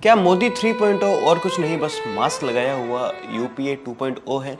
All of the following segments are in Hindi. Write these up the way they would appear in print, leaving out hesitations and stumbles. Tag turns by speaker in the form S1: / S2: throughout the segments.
S1: क्या मोदी 3.0 और कुछ नहीं बस मास्क लगाया हुआ यूपीए 2.0 है?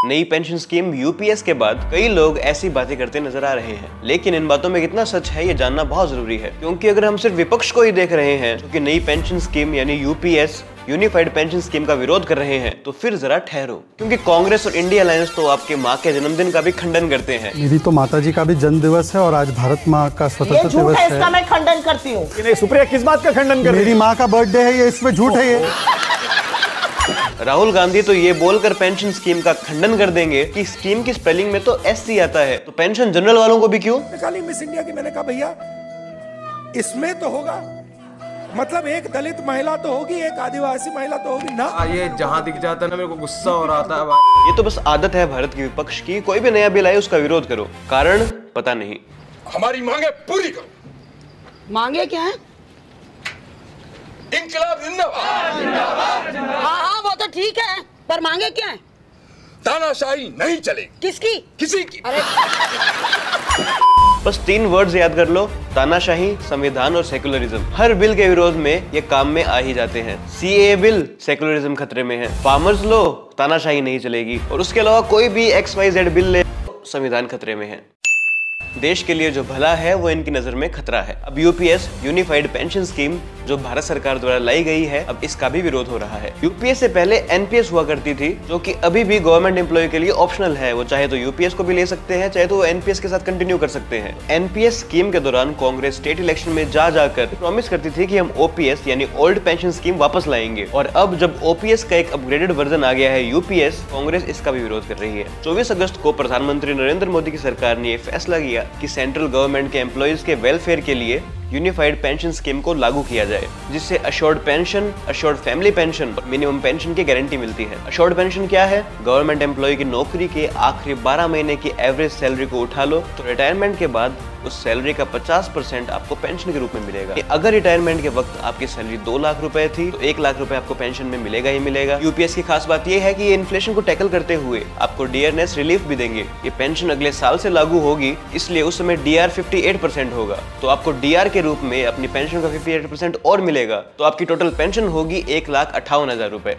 S1: नई पेंशन स्कीम यूपीएस के बाद कई लोग ऐसी बातें करते नजर आ रहे हैं, लेकिन इन बातों में कितना सच है ये जानना बहुत जरूरी है। क्योंकि अगर हम सिर्फ विपक्ष को ही देख रहे हैं जो कि नई पेंशन स्कीम यानी यूपीएस यूनिफाइड पेंशन स्कीम का विरोध कर रहे हैं, तो फिर जरा ठहरो, क्योंकि कांग्रेस और इंडिया अलायंस तो आपके माँ के जन्मदिन का भी खंडन करते हैं।
S2: मेरी तो माता जी का भी जन्म दिवस है और आज भारत माँ का स्वतंत्रता दिवस है।
S3: इसका मैं खंडन करती हूँ।
S4: सुप्रिया किस बात का खंडन कर रही है?
S2: मेरी माँ का बर्थडे है, ये इसमें झूठ है। ये
S1: राहुल गांधी तो ये बोलकर पेंशन स्कीम का खंडन कर देंगे कि स्कीम की स्पेलिंग में तो एससी आता है, तो पेंशन जनरल वालों को भी क्यों?
S4: निकाली मिस इंडिया की, मैंने कहा भैया इसमें तो होगा, मतलब एक दलित महिला तो होगी, एक आदिवासी महिला तो होगी ना।
S5: ये जहाँ दिख जाता है ना मेरे को गुस्सा हो रहा था भाई।
S1: ये तो बस आदत है भारत के विपक्ष की, कोई भी नया बिल आए उसका विरोध करो, कारण पता नहीं।
S5: हमारी मांगे पूरी करो।
S3: मांगे क्या है?
S5: इंकलाब जिंदाबाद।
S3: हाँ वो तो ठीक है, पर मांगे क्या है?
S5: तानाशाही नहीं चलेगी।
S3: किसकी?
S5: किसी की।
S3: अरे
S1: बस 3 वर्ड्स याद कर लो, तानाशाही, संविधान और सेकुलरिज्म। हर बिल के विरोध में ये काम में आ ही जाते हैं। सीएए बिल, सेकुलरिज्म खतरे में है। फार्मर्स लो, तानाशाही नहीं चलेगी। और उसके अलावा कोई भी XYZ बिल ले, संविधान खतरे में है। देश के लिए जो भला है वो इनकी नजर में खतरा है। अब यूपीएस यूनिफाइड पेंशन स्कीम जो भारत सरकार द्वारा लाई गई है, अब इसका भी विरोध हो रहा है। यूपीएस से पहले एनपीएस हुआ करती थी, जो कि अभी भी गवर्नमेंट एम्प्लॉय के लिए ऑप्शनल है। वो चाहे तो यूपीएस को भी ले सकते हैं, चाहे तो वो एनपीएस के साथ कंटिन्यू कर सकते हैं। एनपीएस स्कीम के दौरान कांग्रेस स्टेट इलेक्शन में जाकर प्रॉमिस करती थी कि हम ओपीएस यानी ओल्ड पेंशन स्कीम वापस लाएंगे। और अब जब ओपीएस का एक अपग्रेडेड वर्जन आ गया है यूपीएस, कांग्रेस इसका भी विरोध कर रही है। 24 अगस्त को प्रधानमंत्री नरेंद्र मोदी की सरकार ने यह फैसला किया कि सेंट्रल गवर्नमेंट के एम्प्लॉयज के वेलफेयर के लिए यूनिफाइड पेंशन स्कीम को लागू किया जाए, जिससे assured pension, assured family pension और मिनिमम पेंशन की गारंटी मिलती है। अश्योर्ड पेंशन क्या है? गवर्नमेंट एम्प्लॉय की नौकरी के आखिरी 12 महीने की एवरेज सैलरी को उठा लो तो रिटायरमेंट के बाद उस सैलरी का 50% आपको पेंशन के रूप में मिलेगा। अगर रिटायरमेंट के वक्त आपकी सैलरी 2 लाख रुपए थी तो 1 लाख रुपए आपको पेंशन में मिलेगा ही मिलेगा। यूपीएस की खास बात यह है कि ये इन्फ्लेशन को टैकल करते हुए आपको डियरनेस रिलीफ भी देंगे। ये पेंशन अगले साल से लागू होगी, इसलिए उस समय डीआर 58% होगा, तो आपको डीआर के रूप में अपनी पेंशन का 58% और मिलेगा। तो आपकी टोटल पेंशन होगी 1,58,000 रुपए।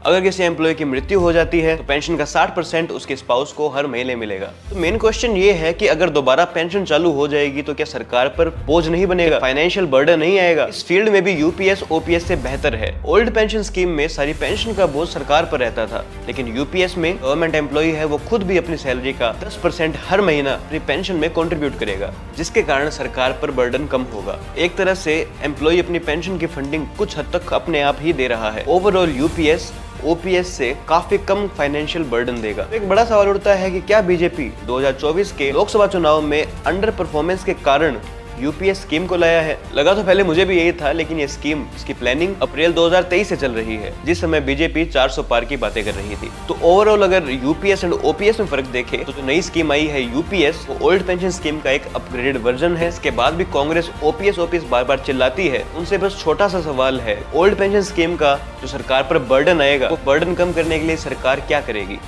S1: अगर किसी एम्प्लॉय की मृत्यु हो जाती है तो पेंशन का 60% उसके स्पाउस को हर महीने मिलेगा। तो मेन क्वेश्चन ये है कि अगर दोबारा पेंशन चालू हो जाएगी तो क्या सरकार पर बोझ नहीं बनेगा, फाइनेंशियल बर्डन नहीं आएगा? इस फील्ड में भी यूपीएस ओपीएस से बेहतर है। ओल्ड पेंशन स्कीम में सारी पेंशन का बोझ सरकार पर रहता था, लेकिन यूपीएस में गवर्नमेंट एम्प्लॉय है वो खुद भी अपनी सैलरी का 10% हर महीना अपनी पेंशन में कॉन्ट्रीब्यूट करेगा, जिसके कारण सरकार पर बर्डन कम होगा। एक तरह से एम्प्लॉय अपनी पेंशन की फंडिंग कुछ हद तक अपने आप ही दे रहा है। ओवरऑल यूपीएस ओपीएस से काफी कम फाइनेंशियल बर्डन देगा। तो एक बड़ा सवाल उठता है कि क्या बीजेपी 2024 के लोकसभा चुनाव में अंडर परफॉर्मेंस के कारण यूपीएस स्कीम को लाया है? लगा तो पहले मुझे भी यही था, लेकिन ये स्कीम, इसकी प्लानिंग अप्रैल 2023 से चल रही है, जिस समय बीजेपी 400 पार की बातें कर रही थी। तो ओवरऑल अगर यूपीएस एंड ओपीएस में फर्क देखे तो जो नई स्कीम आई है यूपीएस, वो ओल्ड पेंशन स्कीम का एक अपग्रेडेड वर्जन है। इसके बाद भी कांग्रेस ओपीएस बार बार चिल्लाती है। उनसे बस छोटा सा सवाल है, ओल्ड पेंशन स्कीम का जो सरकार पर बर्डन आएगा, वो बर्डन कम करने के लिए सरकार क्या करेगी?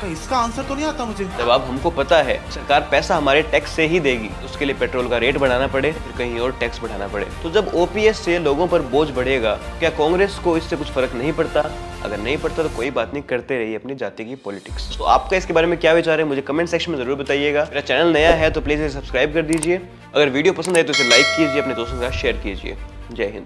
S6: इसका आंसर तो नहीं आता मुझे।
S1: जवाब हमको पता है, सरकार पैसा हमारे टैक्स से ही देगी। उसके लिए पेट्रोल का रेट बढ़ाना पड़े, फिर कहीं और टैक्स बढ़ाना पड़े। तो जब ओपीएस से लोगों पर बोझ बढ़ेगा, क्या कांग्रेस को इससे कुछ फर्क नहीं पड़ता? अगर नहीं पड़ता तो कोई बात नहीं, करते रहिए अपनी जाति की पॉलिटिक्स। तो आपका इसके बारे में क्या विचार है मुझे कमेंट सेक्शन में जरूर बताइएगा। मेरा चैनल नया है तो प्लीज इसे सब्सक्राइब कर दीजिए। अगर वीडियो पसंद आए तो इसे लाइक कीजिए, अपने दोस्तों के साथ शेयर कीजिए। जय हिंद।